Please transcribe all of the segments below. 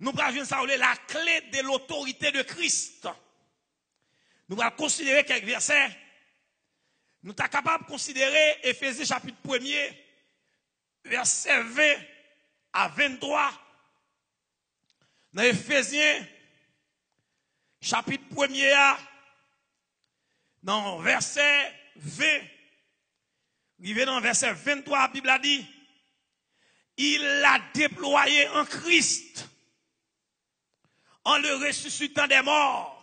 nous allons ça la clé de l'autorité de Christ. Nous allons considérer quelques versets. Nous sommes capables de considérer Éphésiens chapitre 1er, verset 20 à 23. Dans Éphésiens chapitre 1er, dans verset 20, arrivé dans verset 23, la Bible a dit, il l'a déployé en Christ, en le ressuscitant des morts,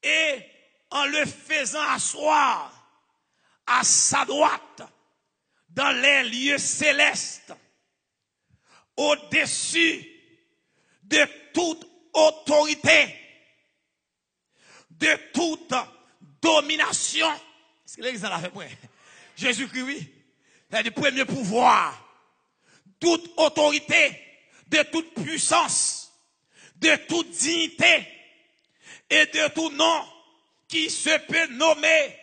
et en le faisant asseoir à sa droite dans les lieux célestes, au-dessus de toute autorité, de toute domination. Est-ce que l'église en a fait point? Jésus-Christ, oui. C'est le premier pouvoir. Toute autorité, de toute puissance, de toute dignité et de tout nom qui se peut nommer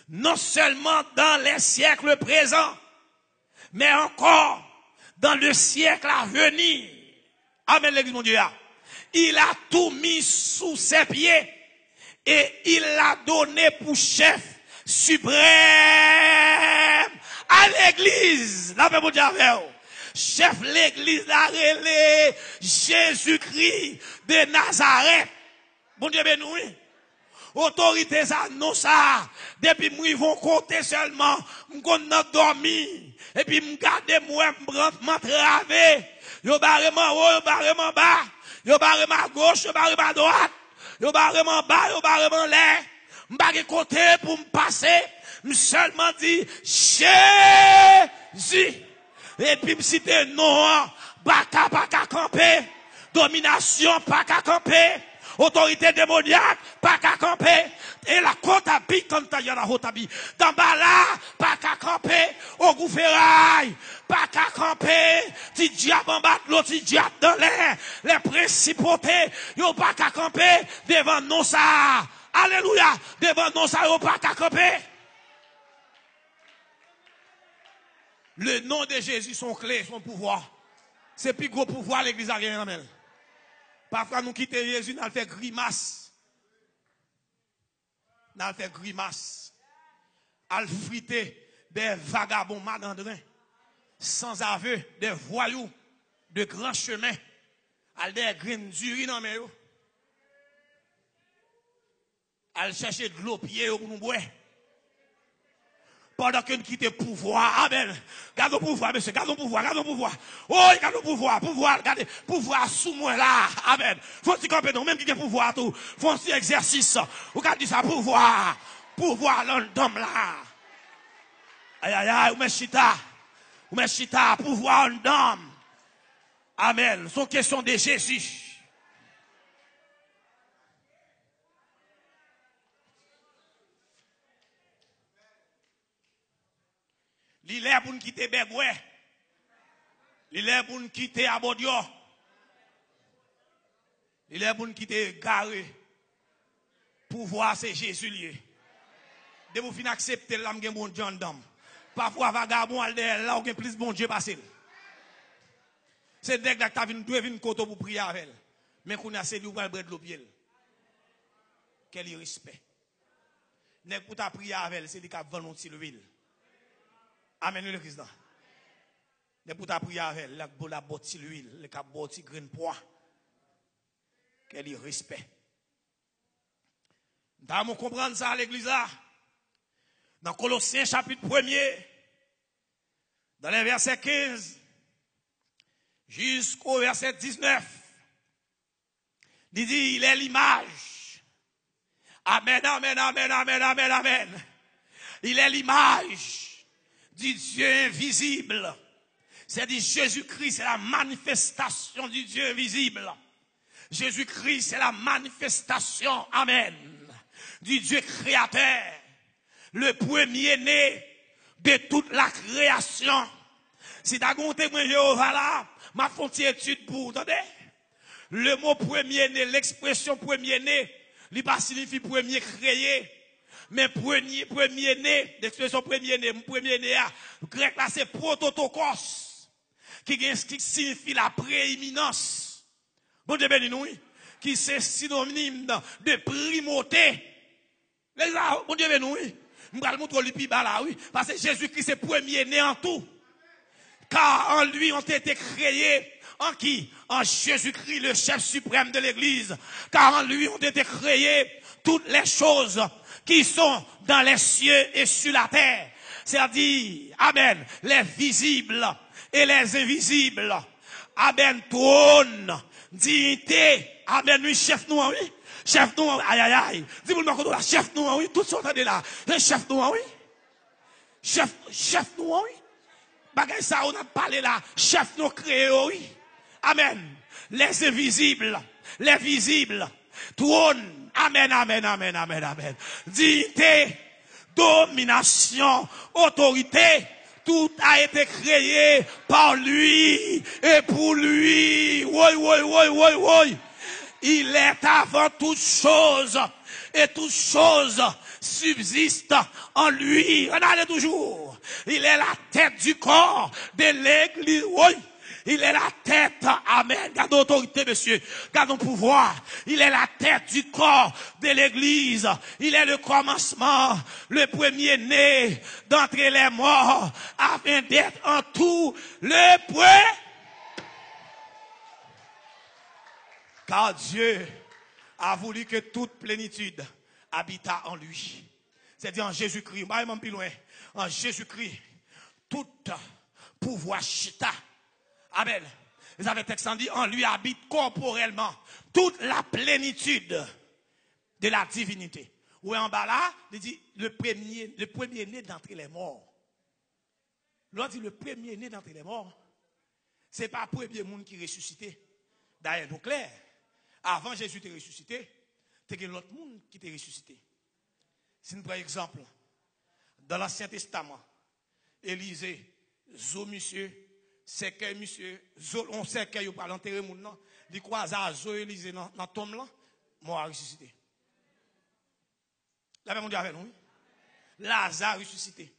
non seulement dans les siècles présents, mais encore dans le siècle à venir. Amen, l'église, mon Dieu. Il a tout mis sous ses pieds et il l'a donné pour chef suprême à l'église. La paix, mon Dieu, chef l'église, la relais, Jésus-Christ de Nazareth. Bon Dieu, ben nous, autorité ça, non ça. Depuis moi, ils vont compter seulement, m'gon dormi. Et puis m'garder moi, m'entraver. Yo barrement haut, yo barrement bas. Yo barrement à gauche, yo barrement à droite. Yo barrement bas, yo barrement l'air. M'bagé côté pour me passer. M'seulement dit, Jésus. Et puis m'citer non, baka camper. Domination, pas qu'à camper. Autorité démoniaque, pas qu'à camper. Et la côte habite quand il y a la haute habite. Dans bas là, pas qu'à camper. Au gouvernail, pas qu'à camper. Ti diable en bas, l'autre diable dans l'air. Les principautés, yo pas qu'à camper. Devant nous ça. Alléluia. Devant nous ça, yo pas qu'à camper. Le nom de Jésus, son clé, son pouvoir. C'est plus gros pouvoir l'église a rien. Amen. Parfois, nous quittons Jésus, nous fait grimace. Nous fait grimace. Al friter des vagabonds malandrins, sans aveu, des voyous, de grands chemins. Al des graines d'urine dans mes. Al chercher de l'eau pied pour nous boire. Pendant que nous quittons le pouvoir. Amen. Gardons le pouvoir, monsieur. Gardons le pouvoir. Gardons le pouvoir. Oh, gardons le pouvoir. Pouvoir, regardez. Pouvoir sous moi là. Amen. Faut-il camper non? Même qui a pouvoir tout. Faut-il exercice. Regardez ça, pouvoir. Pouvoir l'homme là. Aïe, aïe, aïe. Ou chita. Ou chita. Pouvoir l'homme. Amen. C'est une question de Jésus. Il est pour nous quitter Begoué. Il est pour nous quitter Abodio. Il est pour nous quitter Garé. Pouvoir, c'est Jésus lié. De vous finir accepter l'âme de bon Dieu en dame. Parfois, vagabond, là, où il y a plus bon Dieu passé. C'est dès que tu as venir côté pour prier avec elle. Mais qu'on a cédé ou pas le bread de l'eau. Quel respect. N'est pour ta prier avec elle, c'est des cas vendre l'huile. Amen, le Christ. De pour ta prière avec la botte l'huile, le cap botte grain poids. Quel respect. Nous allons comprendre ça à l'église là. Dans Colossiens chapitre 1er, dans les versets 15 jusqu'au verset 19, il dit, il est l'image. Amen, amen, amen, amen, amen, amen. Il est l'image du Dieu invisible. C'est-à-dire Jésus-Christ, c'est la manifestation du Dieu invisible. Jésus-Christ, c'est la manifestation, amen, du Dieu créateur. Le premier-né de toute la création. Si tu as compté, moi, Jéhovah là, ma fontière étude pour, entendez? Le mot premier-né, l'expression premier-né, il pas signifie premier créé. Mais premier-né, l'expression premier-né, grec là c'est prototokos. qui signifie la prééminence. Bon Dieu béni nous, qui c'est synonyme de primauté. Les gars, bon Dieu béni nous, je vais vous montrer le plus bas là, oui, parce que Jésus-Christ est premier né en tout. Car en lui ont été créés, en qui? En Jésus-Christ, le chef suprême de l'Église. Car en lui ont été créées toutes les choses qui sont dans les cieux et sur la terre. C'est-à-dire, amen, les visibles et les invisibles. Amen, trône, dignité. Amen, oui, chef nous, oui. Chef nous, aïe, aïe, aïe. Dis-moi, là, chef nous, oui. Tout ça, attendez là. Le chef nous, oui. Chef nous, oui. Bagay ça, on a parlé là. Chef nous créé, oui. Amen. Les invisibles, les visibles. Trône. Amen, amen, amen, amen, amen. Dignité, domination, autorité. Tout a été créé par lui et pour lui. Oui, oui, oui, oui, oui. Il est avant toute chose et toute chose subsiste en lui. Regardez toujours. Il est la tête du corps de l'Église. Oui. Il est la tête, amen, garde l'autorité, monsieur, garde le pouvoir. Il est la tête du corps de l'Église. Il est le commencement, le premier-né d'entre les morts, afin d'être en tout le premier. Car Dieu a voulu que toute plénitude habita en lui. C'est-à-dire en Jésus-Christ, même plus loin, en Jésus-Christ, tout pouvoir chita. Amen. Vous avez texte dit, en lui habite corporellement toute la plénitude de la divinité. Ou en bas là, il dit le premier né d'entre les morts. L'autre dit le premier né d'entre les morts. Ce n'est pas le premier monde qui est ressuscité. D'ailleurs, donc clair, avant Jésus était ressuscité, c'est l'autre monde qui était ressuscité. Si nous prenons exemple, dans l'Ancien Testament, Élisée, Zo monsieur, cercueil monsieur, on cercueil ou pas l'enterrer moun nan, il croise à Zo Élisée dans tombe là, mort ressuscité. La même on dit avec nous. Lazare ressuscité.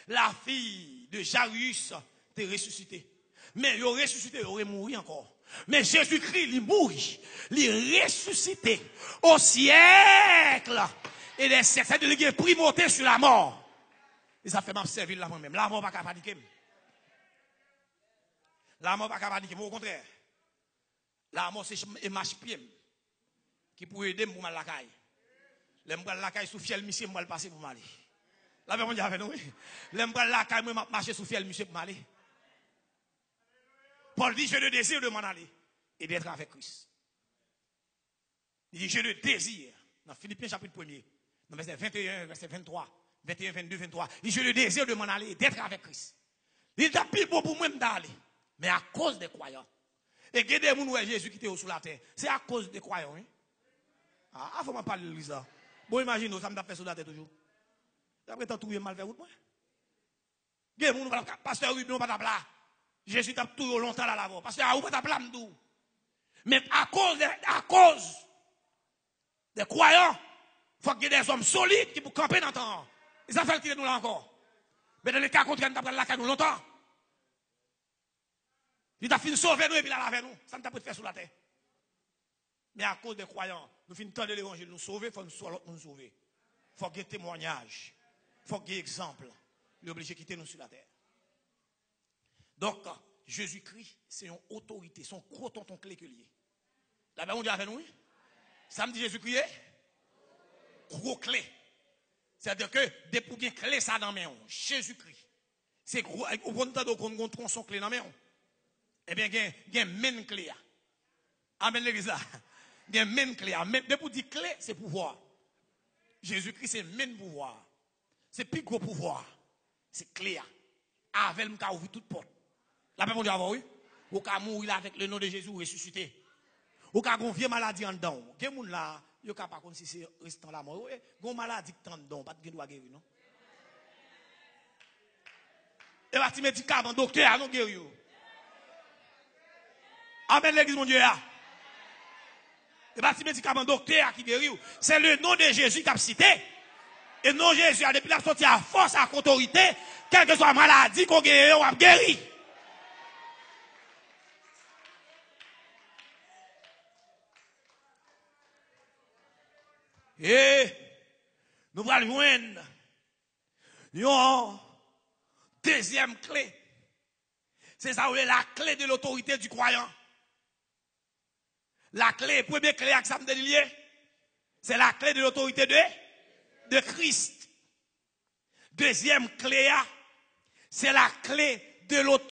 La fille de Jairus était ressuscitée. Mais il aurait ressuscité, il aurait mouru encore. Mais Jésus-Christ, il mourit, il ressuscité au siècle. Et les siècles, c'est-à-dire qu'il est primauté sur la mort. Et ça fait m'observer là moi-même. La mort pas capable de paniquer. La mort pas capable de paniquer. Au contraire, la mort c'est marche-pied qui peut aider pour mal la caille. Les m'bral la caille sous fiel monsieur m'bral passer pour m'aller. La même on dit avec nous. Les m'bral la caille moi marcher sous fiel monsieur pour m'aller. Paul dit, j'ai le désir de m'en aller et d'être avec Christ. Il dit, j'ai le désir. Dans Philippiens chapitre 1er, dans verset 21, verset 23, 21, 22, 23, il dit, j'ai le désir de m'en aller et d'être avec Christ. Il dit, pile pour moi d'aller. Mais à cause des croyants. Et que des gens où Jésus qui était sous la terre, c'est à cause des croyants. Hein? Ah, faut m'en parler de l'église là. Bon, imaginez, ça me fait sous la terre toujours. Après, t'as tout mal fait route, moi. Des gens, pasteur, oui, non, pas là. Jésus t'a tout longtemps là là-bas. Parce que à où pas ta tout. Mais à cause des croyants, il faut qu'il y ait des hommes solides qui peuvent camper dans le temps. Ils ont fait tirer nous là encore. Mais dans les cas contre nous, la caille nous longtemps. Il t'a fini sauver nous et puis là avec nous. Ça ne t'a pas fait sous la terre. Mais à cause des croyants, nous finissons de l'évangile, nous sauver, il faut nous sauver. Il faut qu'il y ait témoignage. Il faut qu'il y ait exemple. Il est obligé de quitter nous sur la terre. Donc, Jésus-Christ, c'est une autorité, son gros tonton clé que lié. La Bible dit avec nous, ça me dit Jésus-Christ, gros clé. C'est-à-dire que, dès pour qu'il y ait clé ça dans la main, Jésus-Christ, c'est gros, au bon temps qu'on a un tronçon clé dans la main, eh bien, il y a une main clé. Amen, l'église là. Il y a une main clé. Dès pour dire clé, c'est pouvoir. Jésus-Christ, c'est main pouvoir. C'est plus gros pouvoir. C'est clé. Avec le cas ouvrir toute porte. La Bible dit avant, oui. Ou ka mourir avec le nom de Jésus ressuscité. Ou ka gon vieux maladie en dedans. Gen moun là, yo ka pas connait si c'est restant la mort. Gon maladie en dedans, pas de doit guérir non. Et ba ti médicament docteur non guérir. Amen l'église mon Dieu là. Et ba ti médicament docteur qui guérir. C'est le nom de Jésus qui a cité. Et non Jésus a depuis la sortie à force à autorité, quelle que soit maladie qu'on guérit, on a guéri. Et nous allons joindre une deuxième clé. C'est ça, la clé de l'autorité du croyant. La clé, première clé avec ça me lié, c'est la clé de l'autorité de Christ. Deuxième clé, c'est la clé de l'autorité